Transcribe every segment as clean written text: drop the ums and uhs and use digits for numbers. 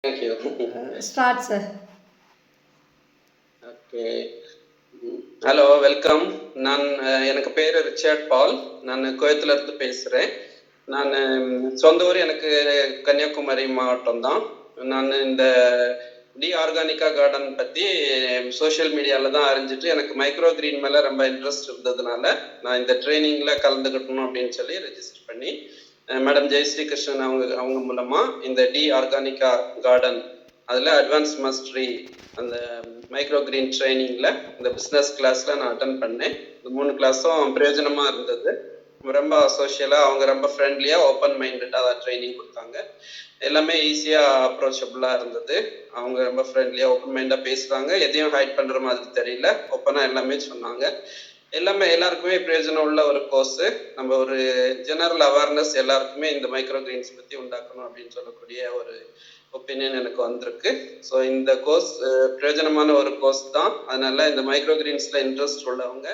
Thank you. Start, sir. Okay. Hello welcome. நான் எனக்கு பேர் ரிச்சர்ட் பால். நான் கோயத்துல இருந்து பேசுகிறேன். நான் சொந்த ஊர் எனக்கு கன்னியாகுமரி மாவட்டம் தான். நான் இந்த டி ஆர்கானிக்கா கார்டன் பற்றி சோஷியல் மீடியாவில் தான் அறிஞ்சிட்டு எனக்கு மைக்ரோ கிரீன் மேலே ரொம்ப இன்ட்ரெஸ்ட் இருந்ததுனால நான் இந்த ட்ரைனிங்கில் கலந்துக்கட்டணும் அப்படின்னு சொல்லி ரெஜிஸ்டர் பண்ணி மேடம் ஜெயஸ்ரீ கிருஷ்ணன் அவங்க மூலமாக இந்த டி ஆர்கானிக்கா கார்டன் அதில் அட்வான்ஸ் மாஸ்டரி அந்த மைக்ரோ கிரீன் ட்ரைனிங்கில் இந்த பிஸ்னஸ் கிளாஸில் நான் அட்டன் பண்ணேன். இந்த 3 கிளாஸும் பிரயோஜனமாக இருந்தது. ரொம்ப சோஷியலாக அவங்க ரொம்ப ஃப்ரெண்ட்லியாக ஓப்பன் மைண்டடாக தான் ட்ரைனிங் கொடுத்தாங்க. எல்லாமே ஈஸியாக அப்ரோச்சபிளாக இருந்தது. அவங்க ரொம்ப ஃப்ரெண்ட்லியாக ஓப்பன் மைண்டாக பேசுகிறாங்க. எதையும் ஹைட் பண்ணுற மாதிரி தெரியல. ஓப்பனாக எல்லாமே சொன்னாங்க. எல்லாருக்குமே பிரயோஜனம் உள்ள ஒரு கோர்ஸு. நம்ம ஒரு ஜெனரல் அவேர்னஸ் எல்லாருக்குமே இந்த மைக்ரோ கிரீன்ஸ் பற்றி உண்டாக்கணும் அப்படின்னு சொல்லக்கூடிய ஒரு ஒப்பீனியன் எனக்கு வந்திருக்கு. ஸோ இந்த கோர்ஸ் பிரயோஜனமான ஒரு கோர்ஸ் தான். அதனால இந்த மைக்ரோ கிரீன்ஸில் இன்ட்ரெஸ்ட் உள்ளவங்க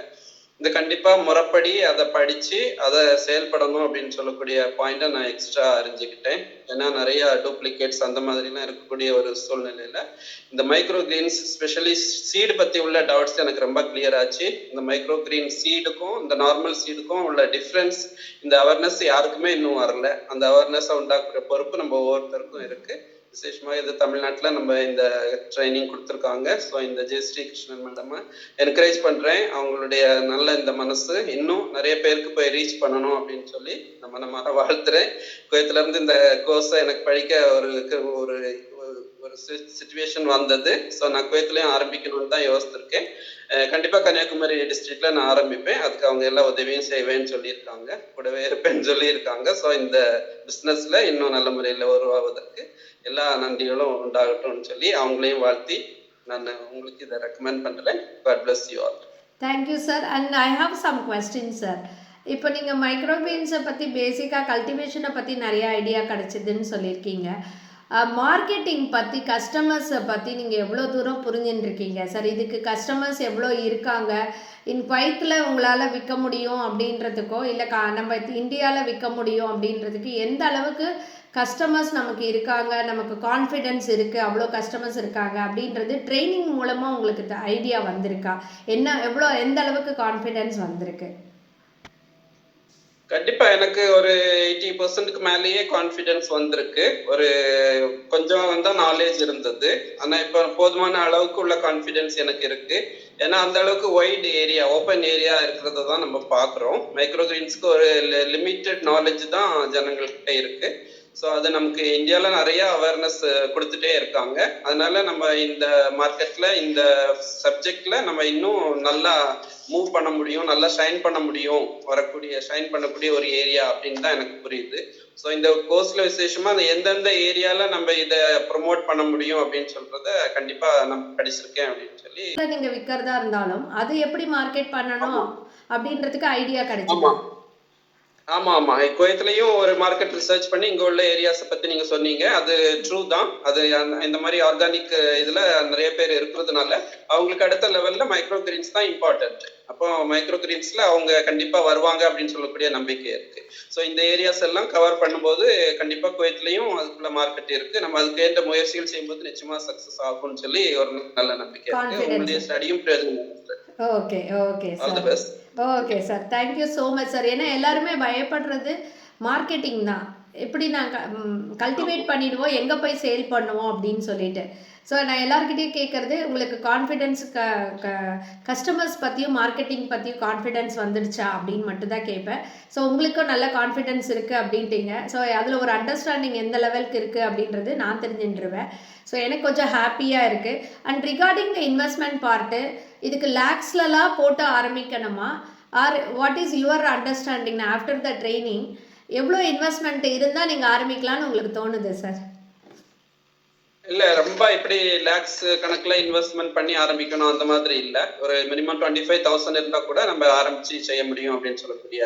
இந்த கண்டிப்பாக முறைப்படி அதை படித்து அதை செயல்படணும் அப்படின்னு சொல்லக்கூடிய பாயிண்ட்டை நான் எக்ஸ்ட்ரா அறிஞ்சிக்கிட்டேன். ஏன்னா நிறைய டூப்ளிகேட்ஸ் அந்த மாதிரிலாம் இருக்கக்கூடிய ஒரு சூழ்நிலையில் இந்த மைக்ரோ கிரீன்ஸ் ஸ்பெஷலி சீடு பற்றி உள்ள டவுட்ஸ் எனக்கு ரொம்ப கிளியர் ஆச்சு. இந்த மைக்ரோ கிரீன் சீடுக்கும் இந்த நார்மல் சீடுக்கும் உள்ள டிஃப்ரென்ஸ் இந்த அவேர்னஸ் யாருக்குமே இன்னும் வரல. அந்த அவேர்னஸை உண்டாக்குற பொறுப்பு நம்ம ஒவ்வொருத்தருக்கும் இருக்குது. விசேஷமாக இது தமிழ்நாட்டில் நம்ம இந்த ட்ரைனிங் கொடுத்துருக்காங்க. ஸோ இந்த ஜெயஸ்ரீ கிருஷ்ணன் மேடமை என்கரேஜ் பண்ணுறேன். அவங்களுடைய நல்ல இந்த மனசு இன்னும் நிறைய பேருக்கு போய் ரீச் பண்ணணும் அப்படின்னு சொல்லி நம்ம வாழ்த்துறேன். குவைத்திலேருந்து இந்த கோர்ஸை எனக்கு படிக்க ஒரு ஒரு சுச்சுவேஷன் வந்தது. ஸோ நான் குவைத்திலையும் ஆரம்பிக்கணும்னு தான் யோசிச்சிருக்கேன். கண்டிப்பாக கன்னியாகுமரி டிஸ்ட்ரிக்ட்ல நான் ஆரம்பிப்பேன். அதுக்கு அவங்க எல்லா உதவியும் செய்வேன்னு சொல்லியிருக்காங்க, கூடவே இருப்பேன்னு சொல்லியிருக்காங்க. ஸோ இந்த பிஸ்னஸ்ல இன்னும் நல்ல முறையில் உருவாவதற்கு எல்லா நன்றிகளும் உண்டாகட்டும்னு சொல்லி அவங்களையும் வாழ்த்தி நான் உங்களுக்கு இதை ரெக்கமெண்ட் பண்ணுறேன். God bless you all. Thank you, sir. And I have some questions, sir. இப்போ நீங்கள் மைக்ரோபீன்ஸை பற்றி பேசிக்காக கல்டிவேஷனை பற்றி நிறைய ஐடியா கிடச்சிதுன்னு சொல்லியிருக்கீங்க. மார்க்கெட்டிங் பற்றி கஸ்டமர்ஸை பற்றி நீங்கள் எவ்வளோ தூரம் புரிஞ்சுட்டுருக்கீங்க சார்? இதுக்கு கஸ்டமர்ஸ் எவ்வளோ இருக்காங்க? குவைத்தில் உங்களால் விற்க முடியும் அப்படின்றதுக்கோ இல்லை நம்ம இந்தியாவில் விற்க முடியும் அப்படின்றதுக்கு எந்த அளவுக்கு கஸ்டமர்ஸ் நமக்கு இருக்காங்க, நமக்கு கான்ஃபிடென்ஸ் இருக்குது, அவ்வளோ கஸ்டமர்ஸ் இருக்காங்க அப்படின்றது ட்ரைனிங் மூலமாக உங்களுக்கு ஐடியா வந்திருக்கா? எந்த அளவுக்கு கான்ஃபிடென்ஸ் வந்திருக்கு? கண்டிப்பா எனக்கு ஒரு 80% மேலேயே கான்ஃபிடென்ஸ் வந்திருக்கு. ஒரு கொஞ்சம் வந்தா நாலேஜ் இருந்தது. ஆனா இப்ப போதுமான அளவுக்கு உள்ள கான்ஃபிடென்ஸ் எனக்கு இருக்கு. ஏன்னா அந்த அளவுக்கு வைட் ஏரியா, ஓப்பன் ஏரியா இருக்கிறத தான் நம்ம பாக்குறோம். மைக்ரோ கிரீன்ஸ்க்கு ஒரு லிமிட்டட் நாலேஜ் தான் ஜனங்கள்கிட்ட இருக்கு. ஸோ அது நமக்கு இந்தியாவில் நிறைய அவேர்னஸ் கொடுத்துட்டே இருக்காங்க. அதனால நம்ம இந்த மார்க்கெட்ல இந்த சப்ஜெக்ட்ல நம்ம இன்னும் நல்லா மூவ் பண்ண முடியும், நல்லா ஷைன் பண்ணக்கூடிய ஒரு ஏரியா அப்படின்னு தான் எனக்கு புரியுது. ஸோ இந்த கோர்ஸ்ல விசேஷமா அந்த எந்தெந்த ஏரியால நம்ம இதை ப்ரொமோட் பண்ண முடியும் அப்படின்னு சொல்றத கண்டிப்பா நான் படிச்சிருக்கேன் அப்படின்னு சொல்லி. நீங்க விற்கிறதா இருந்தாலும் அது எப்படி மார்க்கெட் பண்ணணும் அப்படின்றதுக்கு ஐடியா கிடைக்கும். ஆமா குவைத்திலையும் ஒரு மார்க்கெட் ரிசர்ச் பண்ணி இங்க உள்ள ஏரியாஸை பத்தி நீங்க சொன்னீங்க. அது ட்ரூ தான். அது இந்த மாதிரி ஆர்கானிக் இதுல நிறைய பேர் இருக்கிறதுனால அவங்களுக்கு அடுத்த லெவல்ல மைக்ரோ கிரீன்ஸ் தான் இம்பார்ட்டன்ட். அப்போ மைக்ரோ கிரீன்ஸ்ல அவங்க கண்டிப்பா வருவாங்க அப்படின்னு சொல்லக்கூடிய நம்பிக்கை இருக்கு. ஸோ இந்த ஏரியாஸ் எல்லாம் கவர் பண்ணும்போது கண்டிப்பா குவைத்திலையும் அதுக்குள்ள மார்க்கெட் இருக்கு. நம்ம அதுக்கு ஏற்ற முயற்சிகள் செய்யும்போது நிச்சயமா சக்சஸ் ஆகும்னு சொல்லி ஒரு நல்ல நம்பிக்கை இருக்கு. உங்களுடைய ஸ்டடியும் பிரயோஜனம். Okay sir. Okay sir, thank you so much sir. ஏன்னா எல்லாருமே பயப்படுறது மார்க்கெட்டிங் தான். எப்படி நாங்கள் கல்டிவேட் பண்ணிடுவோம், எங்கே போய் சேல் பண்ணுவோம் அப்படின்னு சொல்லிட்டு. ஸோ நான் எல்லாருக்கிட்டையும் கேட்குறது, உங்களுக்கு கான்ஃபிடென்ஸ் கஸ்டமர்ஸ் பற்றியும் மார்க்கெட்டிங் பற்றியும் கான்ஃபிடென்ஸ் வந்துடுச்சா அப்படின்னு மட்டும்தான் கேட்பேன். ஸோ உங்களுக்கும் நல்ல கான்ஃபிடென்ஸ் இருக்குது அப்படின்ட்டீங்க. ஸோ அதில் ஒரு அண்டர்ஸ்டாண்டிங் எந்த லெவலுக்கு இருக்குது அப்படின்றது நான் தெரிஞ்சுட்டுருவேன். ஸோ எனக்கு கொஞ்சம் ஹாப்பியாக இருக்குது. And regarding the investment part, இதுக்கு லேக்ஸ்லலாம் போட்டு ஆரம்பிக்கணுமா? Or what is your understanding after the training? எவ்வளோ இன்வெஸ்ட்மெண்ட் இருந்தால் நீங்கள் ஆரம்பிக்கலான்னு உங்களுக்கு தோணுது சார்? இல்ல ரொம்ப இப்படி லேக்ஸ் கணக்குல இன்வெஸ்ட்மெண்ட் பண்ணி ஆரம்பிக்கணும் அந்த மாதிரி இல்ல. ஒரு மினிமம் 25,000 இருந்தா கூட நம்ம ஆரம்பிச்சு செய்ய முடியும் அப்படின்னு சொல்லக்கூடிய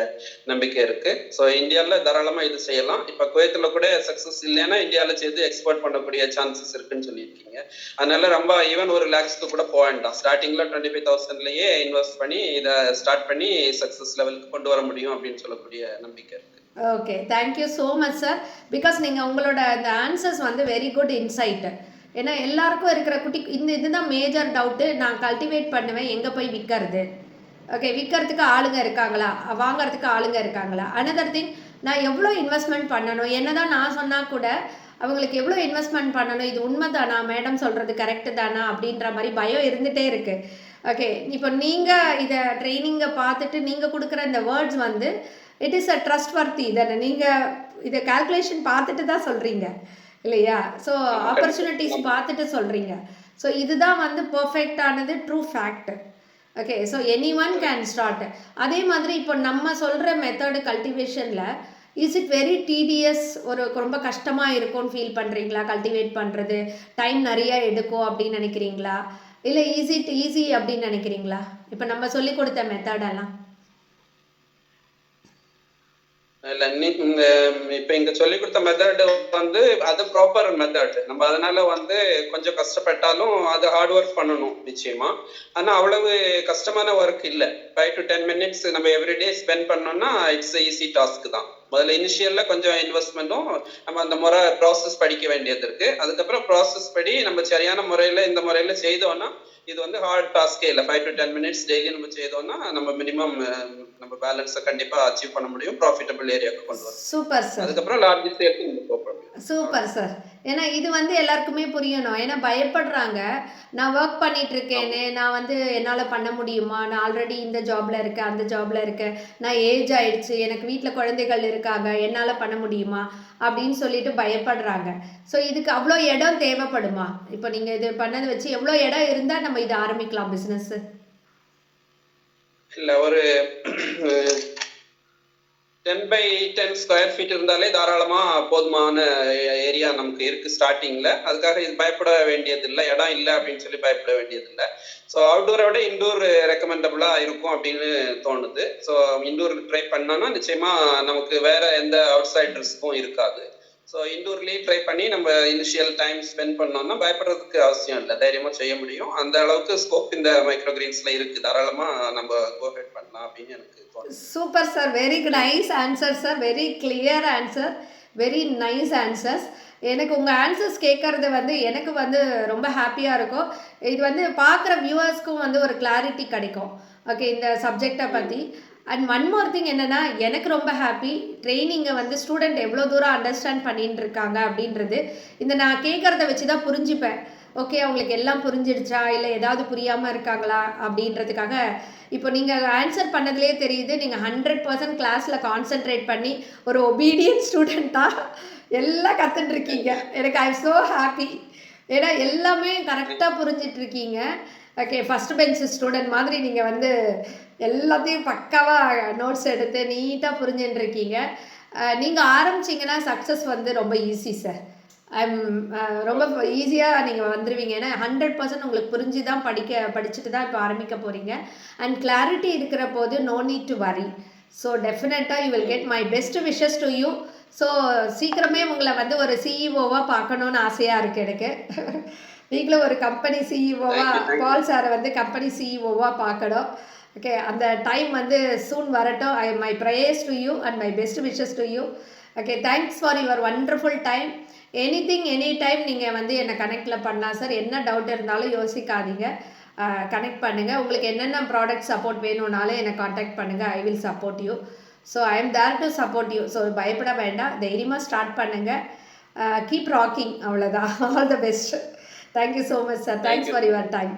நம்பிக்கை இருக்கு. ஸோ இந்தியாவில் தாராளமா இது செய்யலாம். இப்ப குவைத்துல கூட சக்சஸ் இல்லைன்னா இந்தியாவில் செய்து எக்ஸ்போர்ட் பண்ணக்கூடிய சான்சஸ் இருக்குன்னு சொல்லியிருக்கீங்க. அதனால ரொம்ப ஈவன் ஒரு லேக்ஸ்க்கு கூட போக வேண்டாம். ஸ்டார்டிங்ல 25,000லயே இன்வெஸ்ட் பண்ணி இதை ஸ்டார்ட் பண்ணி சக்சஸ் லெவலுக்கு கொண்டு வர முடியும் அப்படின்னு சொல்லக்கூடிய நம்பிக்கை இருக்கு. Okay, thank you so much sir. Because நீங்கள் உங்களோட அந்த ஆன்சர்ஸ் வந்து வெரி குட் இன்சைட்டு. ஏன்னா எல்லாருக்கும் இருக்கிற குட்டி இதுதான் மேஜர் டவுட்டு. நான் கல்டிவேட் பண்ணுவேன், எங்கே போய் விற்கிறது? ஓகே, விற்கிறதுக்கு ஆளுங்க இருக்காங்களா, வாங்குறதுக்கு ஆளுங்க இருக்காங்களா? அனதர் திங், நான் எவ்வளோ இன்வெஸ்ட்மெண்ட் பண்ணணும்? என்னதான் நான் சொன்னால் கூட அவங்களுக்கு எவ்வளோ இன்வெஸ்ட்மெண்ட் பண்ணணும், இது உண்மை தானா, மேடம் சொல்கிறது கரெக்டு தானா அப்படின்ற மாதிரி பயம் இருந்துகிட்டே இருக்குது. ஓகே, இப்போ நீங்கள் இதை ட்ரைனிங்கை பார்த்துட்டு நீங்கள் கொடுக்குற இந்த வேர்ட்ஸ் வந்து இட் இஸ் அ ட்ரஸ்ட் வர்த்தி தானே. நீங்கள் இதை கால்குலேஷன் பார்த்துட்டு தான் சொல்கிறீங்க இல்லையா? ஸோ ஆப்பர்ச்சுனிட்டிஸ் பார்த்துட்டு சொல்கிறீங்க. ஸோ இதுதான் வந்து பர்ஃபெக்டானது, true fact. Okay, so any one can start. அதே மாதிரி இப்போ நம்ம சொல்கிற மெத்தடு கல்டிவேஷனில் இஸ் இட் வெரி டிடிஎஸ், ஒரு ரொம்ப கஷ்டமாக இருக்கும்னு ஃபீல் பண்ணுறீங்களா? கல்டிவேட் பண்ணுறது டைம் நிறையா எடுக்கும் அப்படின்னு நினைக்கிறீங்களா? இல்லை ஈஸி அப்படின்னு நினைக்கிறீங்களா? இப்போ நம்ம சொல்லி கொடுத்த மெத்தடெல்லாம் இல்ல இப்ப இங்க சொல்லி கொடுத்த மெத்தட் வந்து அது ப்ராப்பர் மெத்தட். நம்ம அதனால வந்து கொஞ்சம் கஷ்டப்பட்டாலும் அது ஹார்ட் ஒர்க் பண்ணணும் நிச்சயமா. ஆனா அவ்வளவு கஷ்டமான ஒர்க் இல்ல. 5 to 10 minutes நம்ம எவ்ரிடே ஸ்பெண்ட் பண்ணோம்னா இட்ஸ் ஈஸி டாஸ்க் தான். முதல்ல இனிஷியல்ல கொஞ்சம் இன்வெஸ்ட்மெண்ட்டும் நம்ம அந்த முறை ப்ராசஸ் படிக்க வேண்டியது இருக்கு. அதுக்கப்புறம் ப்ராசஸ் படி நம்ம சரியான முறையில இந்த முறையில செய்தோம்னா இது வந்து ஹார்ட் டாஸ்கே இல்லை. 5 to 10 minutes டெய்லி நம்ம செய்தோம்னா நம்ம மினிமம் நம்ம பேலன்ஸை கண்டிப்பா அச்சீவ் பண்ண முடியும், ப்ராஃபிட்டபிள் ஏரியாவுக்கு கொண்டு வரும். Super sir. அதுக்கப்புறம் லார்ஜ் ஸ்கேலுக்கு நம்ம போகணும். Super sir. ஏன்னா இது வந்து எல்லாருக்குமே புரியணும். ஏன்னா பயப்படுறாங்க, நான் ஒர்க் பண்ணிட்டு இருக்கேன்னு, நான் வந்து என்னால் பண்ண முடியுமா, நான் ஆல்ரெடி இந்த ஜாப்ல இருக்கேன், அந்த ஜாப்ல இருக்கேன், நான் ஏஜ் ஆயிடுச்சு, எனக்கு வீட்டில் குழந்தைகள் இருக்காங்க, என்னால் பண்ண முடியுமா அப்படின்னு சொல்லிட்டு பயப்படுறாங்க. ஸோ இதுக்கு அவ்வளோ இடம் தேவைப்படுமா? இப்போ நீங்கள் இது பண்ணதை வச்சு எவ்வளோ இடம் இருந்தால் நம்ம இதை ஆரம்பிக்கலாம் பிஸ்னஸ்? இல்லை, ஒரு 10 by 10 ஸ்கொயர் ஃபீட் இருந்தாலே தாராளமா போதுமான ஏரியா நமக்கு இருக்கு ஸ்டார்டிங்ல. அதுக்காக இது பயப்பட வேண்டியது இல்லை, இடம் இல்லை அப்படின்னு சொல்லி பயப்பட வேண்டியது இல்லை. ஸோ அவுட்டோரை விட இன்டோர் ரெக்கமெண்டபிளா இருக்கும் அப்படின்னு தோணுது. ஸோ இன்டோர் ட்ரை பண்ணோம்னா நிச்சயமா நமக்கு வேற எந்த அவுட் சைட் ரிஸ்க்கும் இருக்காது. ஸோ இன்டோர்லேயே ட்ரை பண்ணி நம்ம இனிஷியல் டைம் ஸ்பெண்ட் பண்ணோம்னா பயப்படுறதுக்கு அவசியம் இல்லை, தைரியமாக செய்ய முடியும். அந்த அளவுக்கு ஸ்கோப் இந்த மைக்ரோ கிரீன்ஸில் இருக்குது, தாராளமாக நம்ம கோஆப்ரேட் பண்ணலாம் அப்படின்னு எனக்கு தோணுது. Super sir, very nice answer sir, very clear answer, very nice answers. எனக்கு உங்கள் ஆன்சர்ஸ் கேட்குறது வந்து எனக்கு வந்து ரொம்ப ஹாப்பியாக இருக்கும். இது வந்து பார்க்குற வியூவர்ஸ்க்கும் வந்து ஒரு கிளாரிட்டி கிடைக்கும். ஓகே, இந்த சப்ஜெக்டை பற்றி. அண்ட் ஒன் மோர் திங் என்னென்னா, எனக்கு ரொம்ப ஹாப்பி ட்ரைனிங்கை வந்து ஸ்டூடெண்ட் எவ்வளோ தூரம் அண்டர்ஸ்டாண்ட் பண்ணிட்டு இருக்காங்க அப்படின்றது இந்த நான் கேட்குறத வச்சு தான் புரிஞ்சுப்பேன். ஓகே, அவங்களுக்கு எல்லாம் புரிஞ்சிடுச்சா, இல்லை ஏதாவது புரியாமல் இருக்காங்களா அப்படின்றதுக்காக. இப்போ நீங்கள் ஆன்சர் பண்ணதுலேயே தெரியுது, நீங்கள் 100% கிளாஸில் கான்சென்ட்ரேட் பண்ணி ஒரு ஒபீடியன்ட் ஸ்டூடெண்ட்டாக எல்லாம் கற்றுட்டுருக்கீங்க. எனக்கு ஐ எம் ஸோ ஹாப்பி. ஏன்னா எல்லாமே கரெக்டாக புரிஞ்சிட்ருக்கீங்க. ஓகே, ஃபஸ்ட் பெஞ்ச் ஸ்டூடெண்ட் மாதிரி நீங்கள் வந்து எல்லாத்தையும் பக்காவாக நோட்ஸ் எடுத்து நீட்டாக புரிஞ்சுட்டு இருக்கீங்க. நீங்கள் ஆரம்பிச்சிங்கன்னா சக்ஸஸ் வந்து ரொம்ப ஈஸி சார். ரொம்ப ஈஸியாக நீங்கள் வந்துடுவீங்க. ஏன்னா 100% உங்களுக்கு புரிஞ்சு தான் படிச்சுட்டு தான் இப்போ ஆரம்பிக்க போகிறீங்க. அண்ட் கிளாரிட்டி இருக்கிற போது no need to worry. So டெஃபினட்டாக you will get my best wishes to you. So சீக்கிரமே உங்களை வந்து ஒரு சிஇஓவாக பார்க்கணுன்னு ஆசையாக இருக்குது எனக்கு. நீங்களும் ஒரு கம்பெனி சிஇஓவாக, பால் சாரை வந்து கம்பெனி சிஇஓவாக பார்க்கணும். ஓகே, அந்த டைம் வந்து சூன் வரட்டும். My prayers to you and my best wishes to you. Okay, thanks for your wonderful time. Any time நீங்கள் வந்து என்னை கனெக்டில் பண்ணலாம் சார். என்ன டவுட் இருந்தாலும் யோசிக்காதீங்க, கனெக்ட் பண்ணுங்கள். உங்களுக்கு என்னென்ன ப்ராடக்ட் சப்போர்ட் வேணும்னாலும் என்னை காண்டாக்ட் பண்ணுங்கள். I will support you. So I am there to support you. So பயப்பட வேண்டாம், தைரியமாக ஸ்டார்ட் பண்ணுங்கள். கீப் ராக்கிங், அவ்வளோதான். All the best. Thank you so much, sir. Thanks for your time.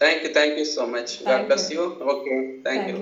Thank you so much. God bless you. Okay, thank you.